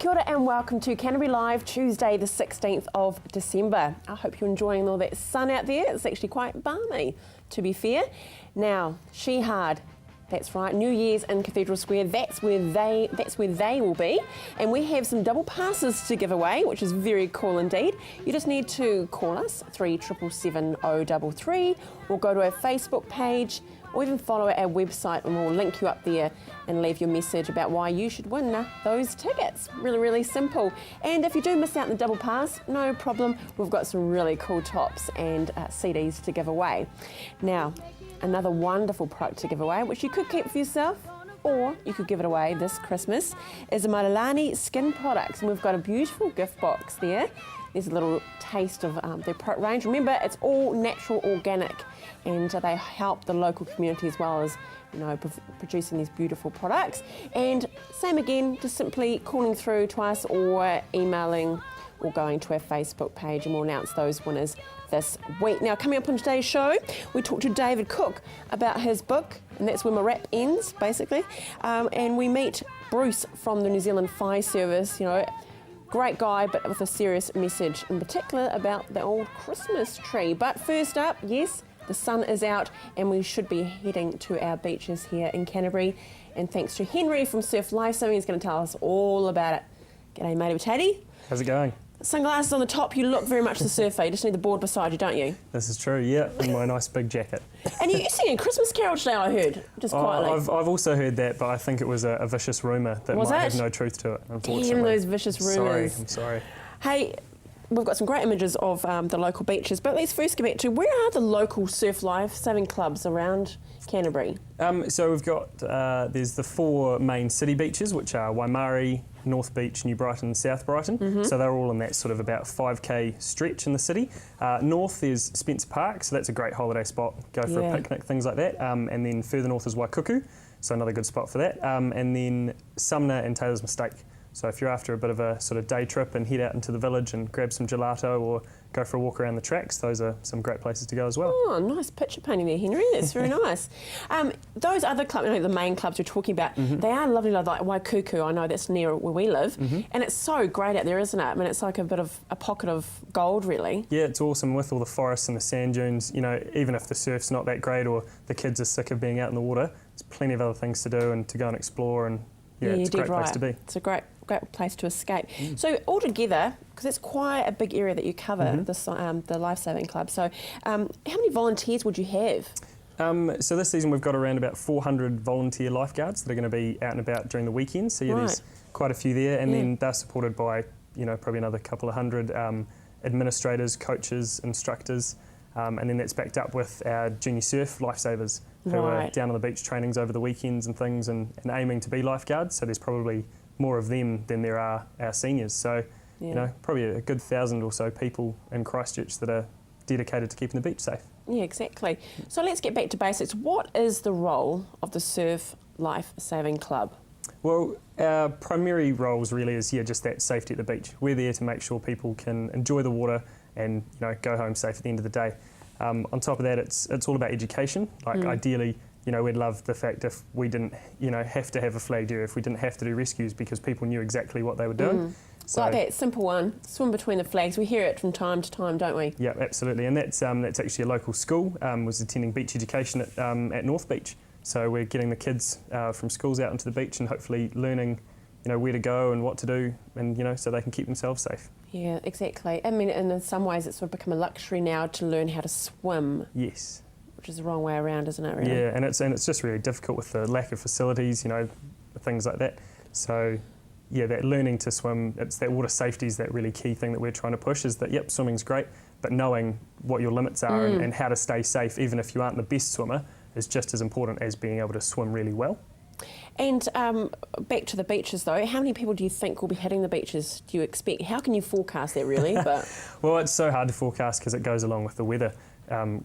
Kia ora and welcome to Canterbury Live, Tuesday the 16th of December. I hope you're enjoying all that sun out there. It's actually quite balmy, to be fair. Now, She Hard, that's right, New Year's in Cathedral Square, that's where they will be. And we have some double passes to give away, which is very cool indeed. You just need to call us, 3777 033, or go to our Facebook page, or even follow our website and we'll link you up there and leave your message about why you should win those tickets. Really, really simple. And if you do miss out on the double pass, no problem. We've got some really cool tops and CDs to give away. Now, another wonderful product to give away, which you could keep for yourself, or you could give it away this Christmas, is the Marilani Skin Products. And we've got a beautiful gift box there. There's a little taste of their product range. Remember, it's all natural, organic, and they help the local community as well as, you know, producing these beautiful products. And same again, just simply calling through to us or emailing or going to our Facebook page, and we'll announce those winners this week. Now, coming up on today's show, we talk to David Cook about his book, and that's where my rap ends, basically. And we meet Bruce from the New Zealand Fire Service, you know, great guy, but with a serious message, in particular about the old Christmas tree. But first up, yes, the sun is out and we should be heading to our beaches here in Canterbury. And thanks to Henry from Surf Lifesaving, he's going to tell us all about it. G'day, matey potato. How's it going? Sunglasses on the top, you look very much the surfer. You just need the board beside you, don't you? This is true, yeah, and my nice big jacket. And you're singing Christmas Carol today, I heard, just quietly. I've also heard that, but I think it was a vicious rumour that might have no truth to it, unfortunately. Damn those vicious rumours. I'm sorry. Hey, we've got some great images of the local beaches, but let's first get back to, where are the local surf life-saving clubs around Canterbury? So we've got, there's the 4 main city beaches, which are Waimari, North Beach, New Brighton and South Brighton. So they're all in that sort of about 5k stretch in the city. North is Spencer Park, so that's a great holiday spot. Go for a picnic, things like that. And then further north is Waikuku, so another good spot for that. And then Sumner and Taylor's Mistake. So if you're after a bit of a sort of day trip and head out into the village and grab some gelato or go for a walk around the tracks, those are some great places to go as well. Oh, nice picture painting there, Henry. That's very nice. Those other clubs, you know, the main clubs we're talking about, they are lovely, like Waikuku. I know that's near where we live. And it's so great out there, isn't it? I mean, it's like a bit of a pocket of gold, really. Yeah, it's awesome with all the forests and the sand dunes. You know, even if the surf's not that great or the kids are sick of being out in the water, there's plenty of other things to do and to go and explore, and it's a great place to be. It's a great place to escape. So altogether, because it's quite a big area that you cover, this, the Lifesaving Club, so how many volunteers would you have? So this season we've got around about 400 volunteer lifeguards that are going to be out and about during the weekends, so there's quite a few there, and then they're supported by, you know, probably another couple of hundred administrators, coaches, instructors, and then that's backed up with our junior surf lifesavers who are down on the beach trainings over the weekends and things, and aiming to be lifeguards, so there's probably more of them than there are our seniors. So, you know, probably a good 1,000 or so people in Christchurch that are dedicated to keeping the beach safe. Yeah, exactly. So let's get back to basics. What is the role of the Surf Life Saving Club? Well, our primary roles really is, just that safety at the beach. We're there to make sure people can enjoy the water and, you know, go home safe at the end of the day. On top of that, it's all about education. Like ideally, you know, we'd love the fact if we didn't, you know, have to have a flagged area, if we didn't have to do rescues because people knew exactly what they were doing. So, like that simple one, swim between the flags. We hear it from time to time, don't we? Yeah, absolutely. And that's actually a local school, was attending beach education at North Beach. So we're getting the kids from schools out into the beach and hopefully learning, you know, where to go and what to do, and, you know, so they can keep themselves safe. Yeah, exactly. I mean, and in some ways it's sort of become a luxury now to learn how to swim. Yes. Which is the wrong way around, isn't it, really? Yeah, and it's just really difficult with the lack of facilities, you know, things like that. So, yeah, that learning to swim, it's that water safety is that really key thing that we're trying to push, is that, swimming's great, but knowing what your limits are and how to stay safe, even if you aren't the best swimmer, is just as important as being able to swim really well. And back to the beaches, though, how many people do you think will be hitting the beaches, do you expect? How can you forecast that, really? Well, it's so hard to forecast because it goes along with the weather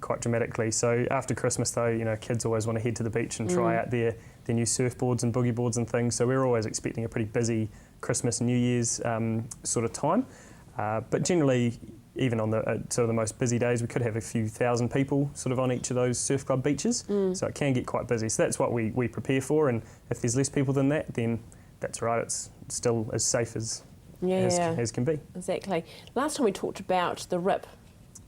quite dramatically. So after Christmas, though, you know, kids always want to head to the beach and try out their new surfboards and boogie boards and things. So we're always expecting a pretty busy Christmas and New Year's sort of time. But generally, even on the sort of the most busy days, we could have a few thousand people sort of on each of those surf club beaches. So it can get quite busy. So that's what we prepare for. And if there's less people than that, then that's right. It's still as safe as as can be. Exactly. Last time we talked about the rip,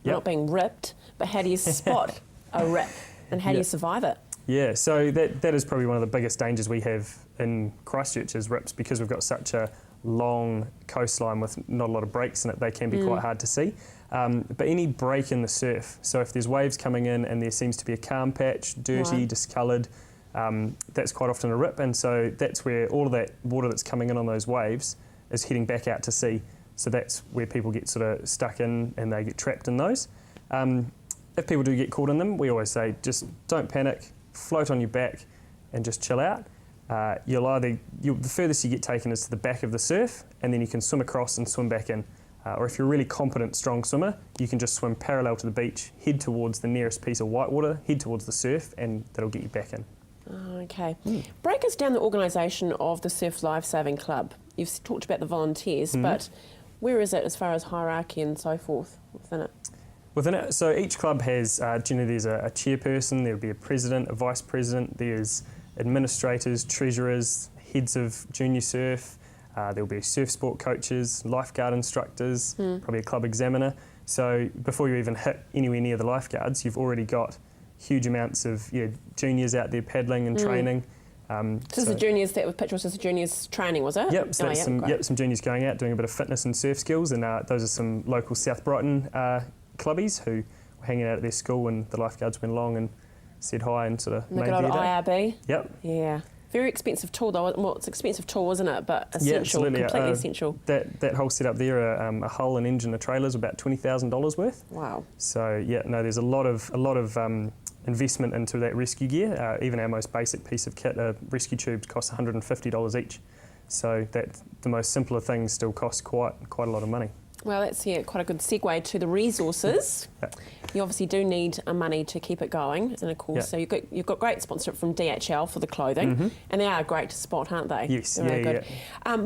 Yep. not being ripped, but how do you spot a rip and how do you survive it? Yeah, so that is probably one of the biggest dangers we have in Christchurch is rips, because we've got such a long coastline with not a lot of breaks in it. They can be quite hard to see. But any break in the surf, so if there's waves coming in and there seems to be a calm patch, dirty, discoloured, that's quite often a rip, and so that's where all of that water that's coming in on those waves is heading back out to sea. So that's where people get sort of stuck in and they get trapped in those. If people do get caught in them, we always say just don't panic, float on your back and just chill out. The furthest you get taken is to the back of the surf, and then you can swim across and swim back in. Or if you're a really competent, strong swimmer, you can just swim parallel to the beach, head towards the nearest piece of whitewater, head towards the surf, and that'll get you back in. Okay. Break us down the organisation of the Surf Lifesaving Club. You've talked about the volunteers, but where is it as far as hierarchy and so forth within it? Within it, so each club has, generally there's a chairperson, there'll be a president, a vice president, there's administrators, treasurers, heads of junior surf, there'll be surf sport coaches, lifeguard instructors, probably a club examiner. So before you even hit anywhere near the lifeguards, you've already got huge amounts of juniors out there paddling and training. So the juniors, that picture was just the juniors training, was it? Yep, so that's some juniors going out doing a bit of fitness and surf skills, and those are some local South Brighton clubbies who were hanging out at their school when the lifeguards went along and said hi and sort of and made the good their old day. IRB. Yep. Yeah. Very expensive tool though. Well, it's an expensive tool, isn't it? But essential, completely essential. That whole setup there, a hull and engine, a trailer is about $20,000 worth. Wow. So there's a lot of investment into that rescue gear. Even our most basic piece of kit, rescue tubes, cost $150 each. So that the most simpler things still cost quite a lot of money. Well, that's quite a good segue to the resources. You obviously do need money to keep it going, and of course, so you've got great sponsorship from DHL for the clothing, and they are great to spot, aren't they? Yes, They're very good.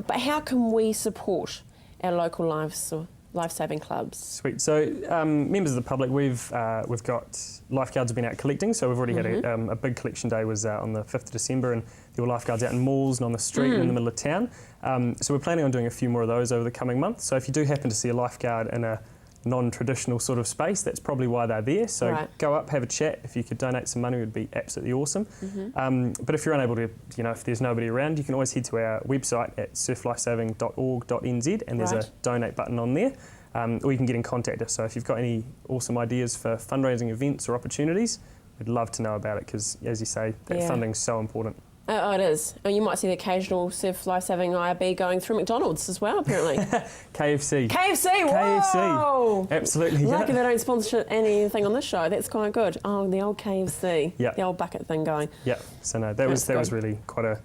But how can we support our local life-saving clubs? Sweet. So members of the public, we've got lifeguards have been out collecting. So we've already had a big collection day was on the 5th of December, and there were lifeguards out in malls and on the street and in the middle of town. So we're planning on doing a few more of those over the coming month. So if you do happen to see a lifeguard in a non-traditional sort of space, that's probably why they're there. So go up, have a chat. If you could donate some money, it would be absolutely awesome. But if you're unable to, if there's nobody around, you can always head to our website at surflifesaving.org.nz, and there's a donate button on there. Or you can get in contact us. So if you've got any awesome ideas for fundraising events or opportunities, we'd love to know about it, because, as you say, that funding's so important. Oh, it is. And you might see the occasional Surf Lifesaving IRB going through McDonald's as well, apparently. KFC. KFC, whoa! KFC, absolutely. Lucky they don't sponsor anything on this show. That's quite good. Oh, the old KFC, the old bucket thing going. Yeah. So no, that was really quite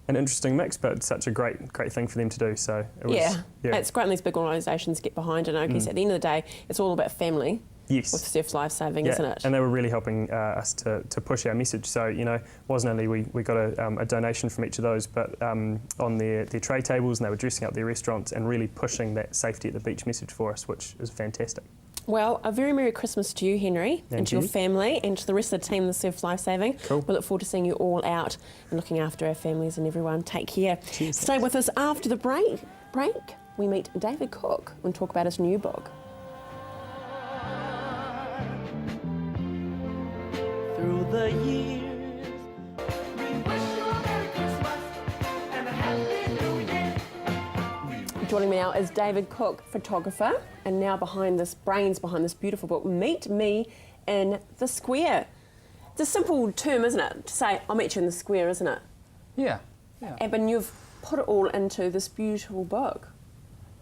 an interesting mix, but such a great thing for them to do. So it was, it's great when these big organisations get behind it. And I guess at the end of the day, it's all about family. Yes. With Surf Lifesaving, isn't it? And they were really helping us to push our message. So, wasn't only we got a donation from each of those, but on their tray tables, and they were dressing up their restaurants and really pushing that safety at the beach message for us, which is fantastic. Well, a very Merry Christmas to you, Henry, and to your family, and to the rest of the team, the Surf Lifesaving. Cool. We look forward to seeing you all out and looking after our families and everyone. Take care. Cheers. Stay with us after the break. We meet David Cook and talk about his new book. Through the years, we wish you a Merry Christmas and a Happy New Year. Joining me now is David Cook, photographer, and now behind this beautiful book, Meet Me in the Square. It's a simple term, isn't it, to say, I'll meet you in the square, isn't it? Yeah. But you've put it all into this beautiful book.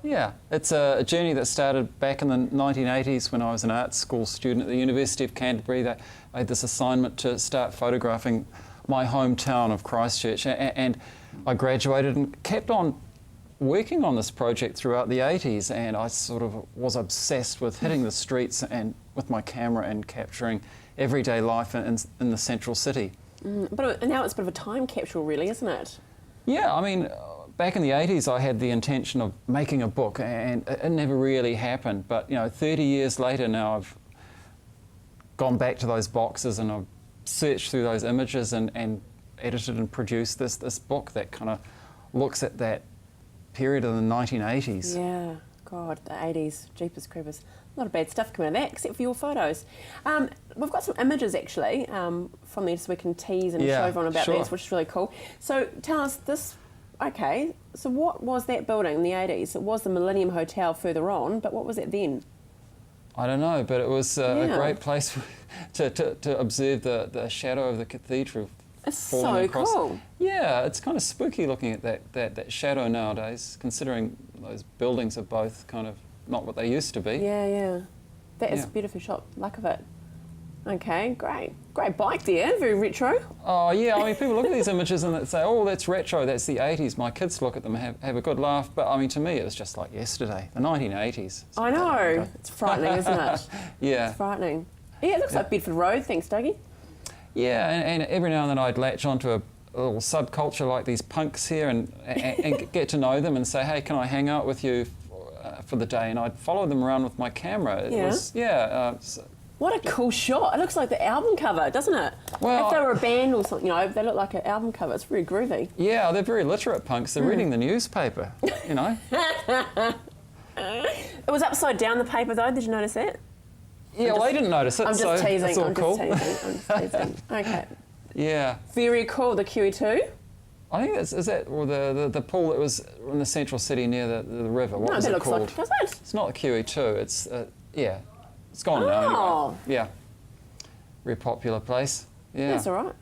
Yeah, it's a journey that started back in the 1980s when I was an art school student at the University of Canterbury. I had this assignment to start photographing my hometown of Christchurch, and I graduated and kept on working on this project throughout the 80s, and I sort of was obsessed with hitting the streets and with my camera and capturing everyday life in the central city. But now it's a bit of a time capsule, really, isn't it? Yeah, I mean, back in the 80s, I had the intention of making a book, and it never really happened. But, 30 years later now, I've gone back to those boxes and I've searched through those images and edited and produced this book that kind of looks at that period of the 1980s. Yeah, God, the 80s, jeepers creepers. A lot of bad stuff coming out of that, except for your photos. We've got some images actually from there, so we can tease and show everyone about these, which is really cool. So tell us this. Okay, so what was that building in the 80s? It was the Millennium Hotel further on, but what was it then? I don't know, but it was a great place to observe the shadow of the cathedral. It's so cool. Yeah, it's kind of spooky looking at that shadow nowadays, considering those buildings are both kind of not what they used to be. Yeah. That is a beautiful shot. Luck of it. Okay, great. Great bike there, very retro. Oh yeah, I mean people look at these images and they say, oh that's retro, that's the 80s. My kids look at them and have a good laugh, but I mean to me it was just like yesterday, the 1980s. I know, it's frightening, isn't it? Yeah. It's frightening. Yeah, it looks like Bedford Road, thanks Dougie. Yeah, and every now and then I'd latch onto a little subculture like these punks here and get to know them and say, hey, can I hang out with you for the day? And I'd follow them around with my camera. It was, what a cool shot. It looks like the album cover, doesn't it? Well, if they were a band or something, they look like an album cover. It's very groovy. Yeah, they're very literate punks. They're reading the newspaper, you know. It was upside down, the paper, though. Did you notice that? Yeah, well, they didn't notice it, I'm just teasing. it's all cool. I'm just teasing. Okay. Yeah. Very cool, the QE2. I think is that or the pool that was in the central city near the river. What was it called? Like, does it? It's not the QE2. It's it's gone now. Anyway. Yeah, very popular place. Yeah, that's all right.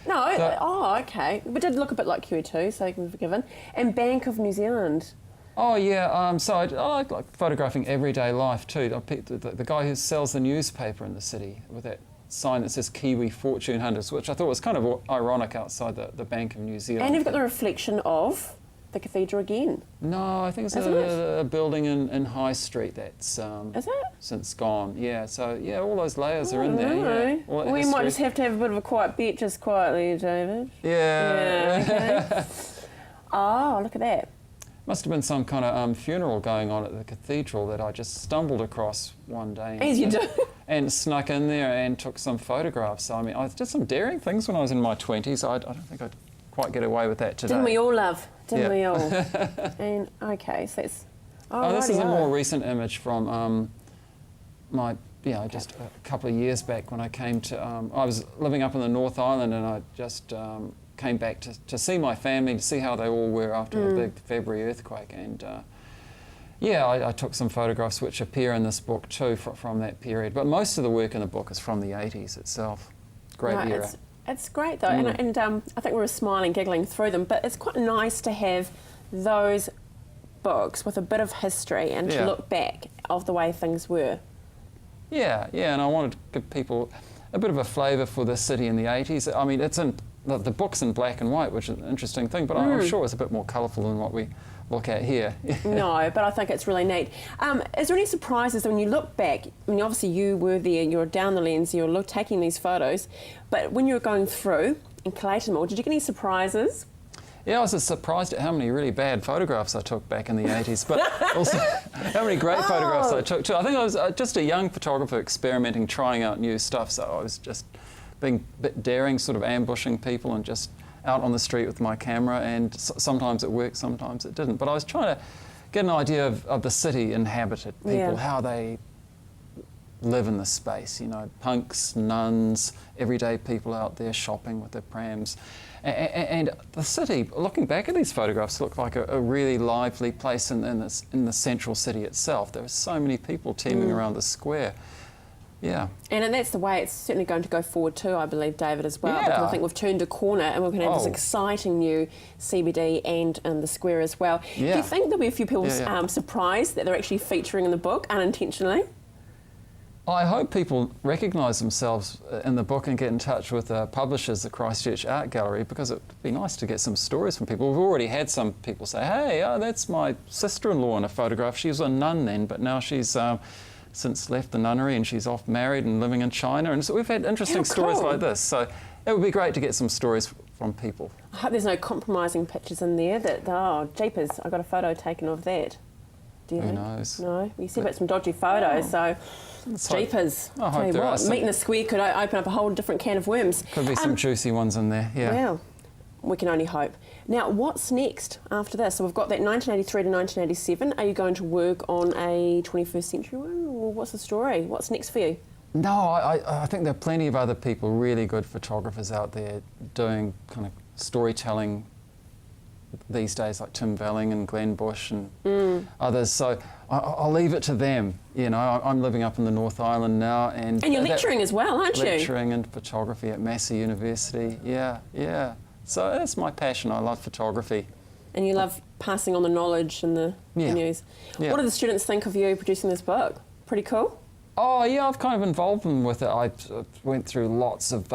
No, okay. We did look a bit like QE2, so you can be forgiven. And Bank of New Zealand. Oh yeah. So I like photographing everyday life too. I picked the guy who sells the newspaper in the city with that sign that says Kiwi Fortune Hunters, which I thought was kind of ironic outside the Bank of New Zealand. And you've got the reflection of the cathedral again. No, I think it's a building in High Street that's is it? Since gone. Yeah, so yeah, all those layers are in there. Yeah. We might just have to have a bit of a quiet bet just quietly, David. Yeah. Okay. Oh, look at that. Must have been some kind of funeral going on at the cathedral that I just stumbled across one day. As you do. And snuck in there and took some photographs. So, I mean, I did some daring things when I was in my 20s. I don't think I'd quite get away with that today. Didn't we all, love? Didn't we all? And, okay, so it's... Oh, this is a more recent image from just a couple of years back when I came to... I was living up in the North Island and I just came back to see my family, to see how they all were after the big February earthquake. And I took some photographs which appear in this book too from that period. But most of the work in the book is from the 80s itself. Great era. It's great though, and I think we were smiling, giggling through them, but it's quite nice to have those books with a bit of history and to look back of the way things were. Yeah, and I wanted to give people a bit of a flavour for the city in the 80s. I mean, it's in the book's in black and white, which is an interesting thing, but I'm sure it's a bit more colourful than what we look at here. No, but I think it's really neat. Is there any surprises when you look back? I mean, obviously you were there, you were down the lens, you were taking these photos, but when you were going through and collating them all, did you get any surprises? Yeah, I was surprised at how many really bad photographs I took back in the 80s, but also how many great photographs I took too. I think I was just a young photographer experimenting, trying out new stuff, so I was just being a bit daring, sort of ambushing people and just out on the street with my camera, and sometimes it worked, sometimes it didn't. But I was trying to get an idea of the city inhabited people, how they live in the space, you know, punks, nuns, everyday people out there shopping with their prams. And the city, looking back at these photographs, looked like a really lively place in the central city itself. There were so many people teeming around the square. Yeah. And that's the way it's certainly going to go forward too, I believe, David, as well. Because I think we've turned a corner and we're going to have this exciting new CBD and the square as well. Yeah. Do you think there'll be a few people surprised that they're actually featuring in the book unintentionally? I hope people recognise themselves in the book and get in touch with publishers, the Christchurch Art Gallery, because it'd be nice to get some stories from people. We've already had some people say, hey, that's my sister-in-law in a photograph. She was a nun then, but now she's... since left the nunnery and she's off married and living in China, and so we've had interesting stories like this, so it would be great to get some stories from people. I hope there's no compromising pictures in there that, jeepers, I got a photo taken of that. Do you Who think? knows? No, you see about some dodgy photos, so jeepers. I hope there are some. Meeting the square could open up a whole different can of worms. Could be some juicy ones in there, yeah. Well, we can only hope. Now, what's next after this? So we've got that 1983 to 1987. Are you going to work on a 21st century one, or what's the story? What's next for you? No, I think there are plenty of other people, really good photographers out there doing kind of storytelling these days, like Tim Velling and Glenn Bush and others. So I'll leave it to them. You know, I'm living up in the North Island now, and you're lecturing as well, aren't you? Lecturing in photography at Massey University. Yeah. So that's my passion. I love photography. And you love passing on the knowledge and the news. Yeah. What do the students think of you producing this book? Pretty cool? Oh yeah, I've kind of involved them with it. I went through lots of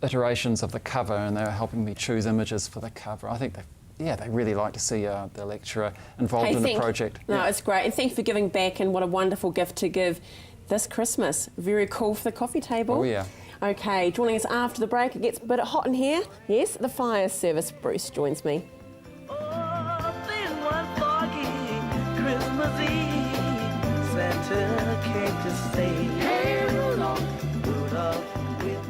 iterations of the cover, and they were helping me choose images for the cover. I think they really like to see the lecturer involved in the project. No, it's great. And thank you for giving back, and what a wonderful gift to give this Christmas. Very cool for the coffee table. Oh yeah. Okay, joining us after the break, it gets a bit hot in here. Yes, the fire service. Bruce joins me. Oh, then one foggy Christmas Eve, Santa came to say, "Hey Rudolph, Rudolph, with."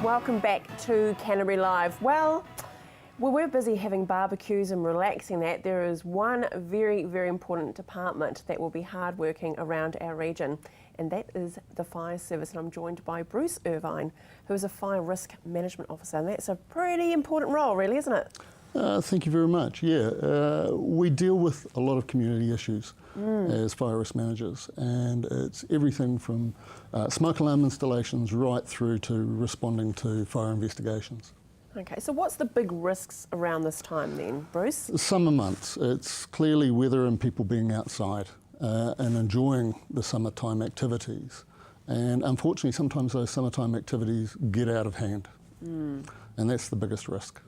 Welcome back to Canterbury Live. Well, we're busy having barbecues and relaxing that. There is one very, very important department that will be hardworking around our region, and that is the fire service. And I'm joined by Bruce Irvine, who is a fire risk management officer, and that's a pretty important role, really, isn't it? Thank you very much. Yeah, we deal with a lot of community issues as fire risk managers, and it's everything from smoke alarm installations right through to responding to fire investigations. Okay, so what's the big risks around this time then, Bruce? Summer months, it's clearly weather and people being outside and enjoying the summertime activities. And unfortunately, sometimes those summertime activities get out of hand, and that's the biggest risk.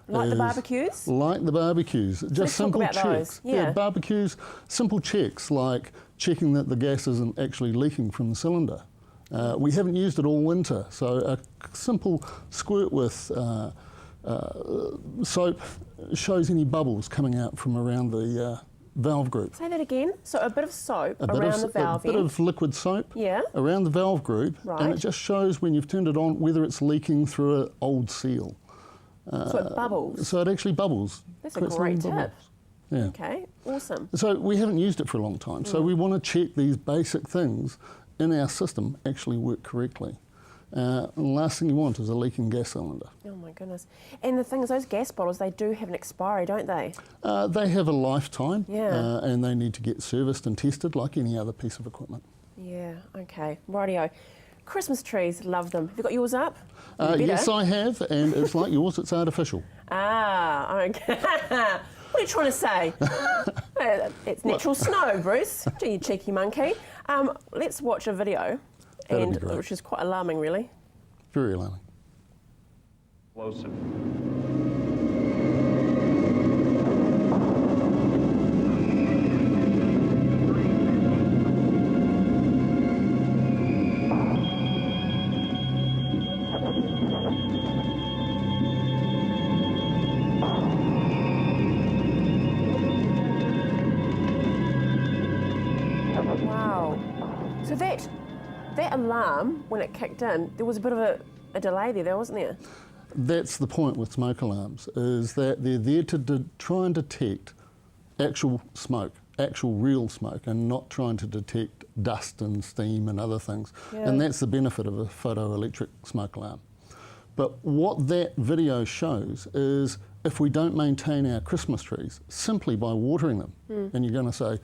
Like the barbecues? Like the barbecues, just simple talk about checks. those. Yeah, barbecues, simple checks like checking that the gas isn't actually leaking from the cylinder. We haven't used it all winter, so a simple squirt with soap shows any bubbles coming out from around the valve group. Say that again. So a bit of soap around the valve A bit of liquid soap around the valve group, and it just shows when you've turned it on whether it's leaking through an old seal. So it bubbles? So it actually bubbles. That's a great tip. Yeah. Okay, awesome. So we haven't used it for a long time, so we want to check these basic things in our system actually work correctly. And the last thing you want is a leaking gas cylinder. Oh my goodness. And the thing is, those gas bottles, they do have an expiry, don't they? They have a lifetime, Yeah. and they need to get serviced and tested like any other piece of equipment. Yeah, okay. Rightio. Christmas trees, love them. Have you got yours up? Yes, I have, and it's like yours, it's artificial. Ah, okay. What are you trying to say? It's natural snow, Bruce. You cheeky monkey. Let's watch a video, That'd be great. which is quite alarming, really. Very alarming. Explosive. Wow. So that alarm, when it kicked in, there was a bit of a delay there, wasn't there? That's the point with smoke alarms, is that they're there to try and detect actual smoke, actual real smoke, and not trying to detect dust and steam and other things. Yeah. And that's the benefit of a photoelectric smoke alarm. But what that video shows is if we don't maintain our Christmas trees simply by watering them, and you're going to say,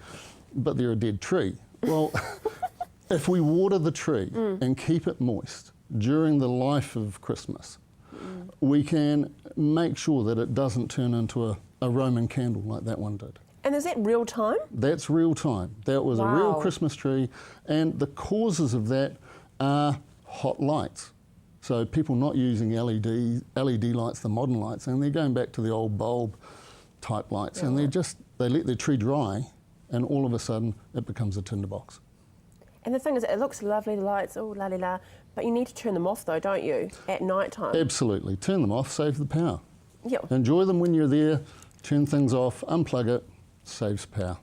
but they're a dead tree. Well, if we water the tree and keep it moist during the life of Christmas, we can make sure that it doesn't turn into a Roman candle like that one did. And is that real time? That's real time. That was a real Wow. Christmas tree, and the causes of that are hot lights. So people not using LED lights, the modern lights, and they're going back to the old bulb type lights, and they let their tree dry, and all of a sudden it becomes a tinderbox. And the thing is, it looks lovely, the lights, oh la la la, but you need to turn them off though, don't you, at night time? Absolutely. Turn them off, save the power. Yeah. Enjoy them when you're there, turn things off, unplug it, saves power.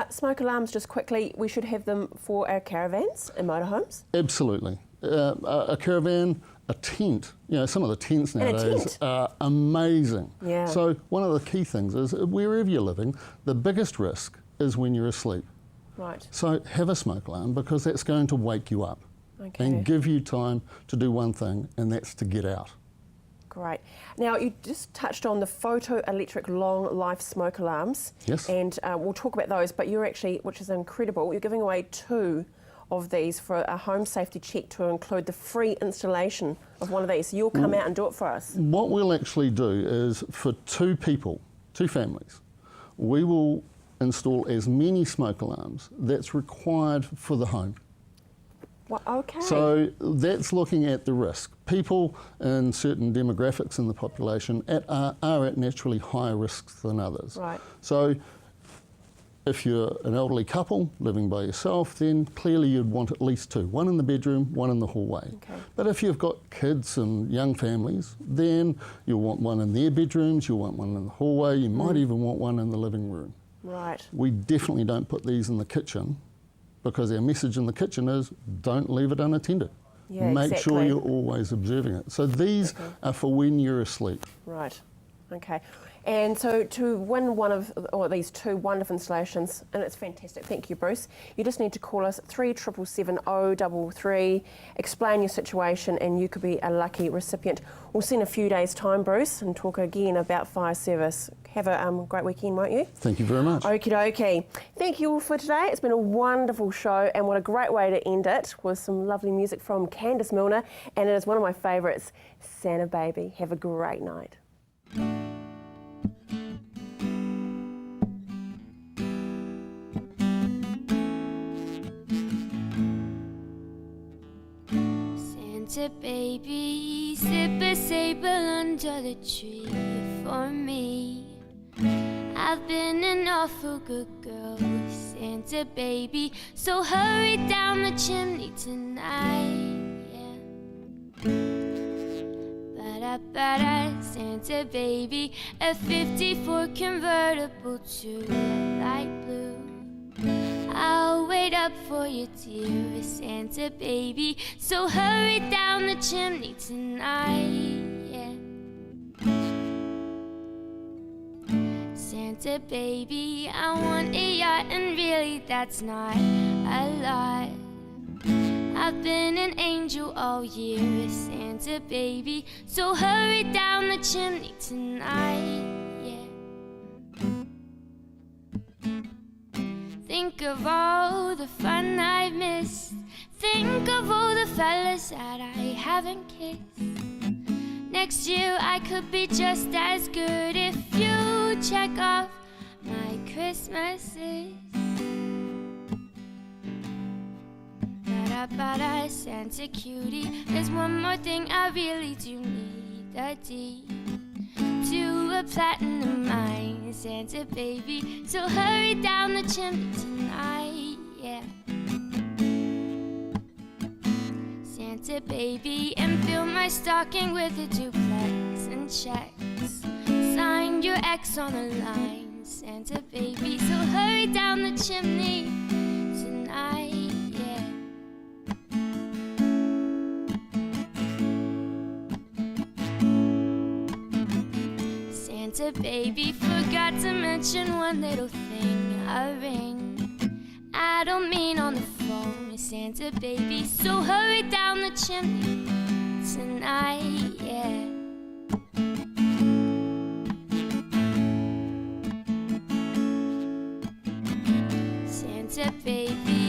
Smoke alarms, just quickly, we should have them for our caravans and motorhomes. Absolutely. a caravan, a tent. You know, some of the tents a nowadays tent. are amazing. Yeah. So one of the key things is wherever you're living, the biggest risk is when you're asleep. Right. So have a smoke alarm because that's going to wake you up Okay. and give you time to do one thing, and that's to get out. Great. Now, you just touched on the photoelectric long life smoke alarms. Yes. And we'll talk about those, but you're actually, which is incredible, you're giving away 2 of these for a home safety check to include the free installation of one of these. So you'll come out and do it for us. What we'll actually do is for 2 people, 2 families, we will install as many smoke alarms that's required for the home. Well, okay. So that's looking at the risk. People in certain demographics in the population are at naturally higher risks than others. Right. So if you're an elderly couple living by yourself, then clearly you'd want at least 2, one in the bedroom, one in the hallway. Okay. But if you've got kids and young families, then you'll want one in their bedrooms, you'll want one in the hallway, you might even want one in the living room. Right. We definitely don't put these in the kitchen because our message in the kitchen is don't leave it unattended. Yeah, Make sure exactly. you're always observing it. So these are for when you're asleep. Right. Okay. And so to win one of these 2 wonderful installations, and it's fantastic, thank you, Bruce, you just need to call us 3777 explain your situation, and you could be a lucky recipient. We'll see in a few days' time, Bruce, and talk again about fire service. Have a great weekend, won't you? Thank you very much. Okie dokie. Thank you all for today. It's been a wonderful show, and what a great way to end it with some lovely music from Candice Milner, and it is one of my favourites, Santa Baby. Have a great night. Santa baby, slip a sable under the tree for me. I've been an awful good girl, Santa baby, so hurry down the chimney tonight, yeah. Ba-da-ba-da, Santa baby, a 54 convertible to light blue. I'll wait up for you, dear Santa baby, so hurry down the chimney tonight, yeah. Santa baby, I want a yacht, and really that's not a lot. I've been an angel all year, Santa baby, so hurry down the chimney tonight, yeah. Think of all the fun I've missed. Think of all the fellas that I haven't kissed. Next year I could be just as good if you check off my Christmases. Ba-da-ba-da, Santa cutie, there's one more thing I really do need, a deed to a platinum mine, Santa baby, so hurry down the chimney tonight, yeah. Santa baby, and fill my stocking with a duplex and checks. Sign your ex on the line, Santa baby, so hurry down the chimney tonight, yeah. Santa baby, forgot to mention one little thing, a ring. I don't mean on the phone, Santa baby, so hurry down the chimney tonight, yeah. Santa baby,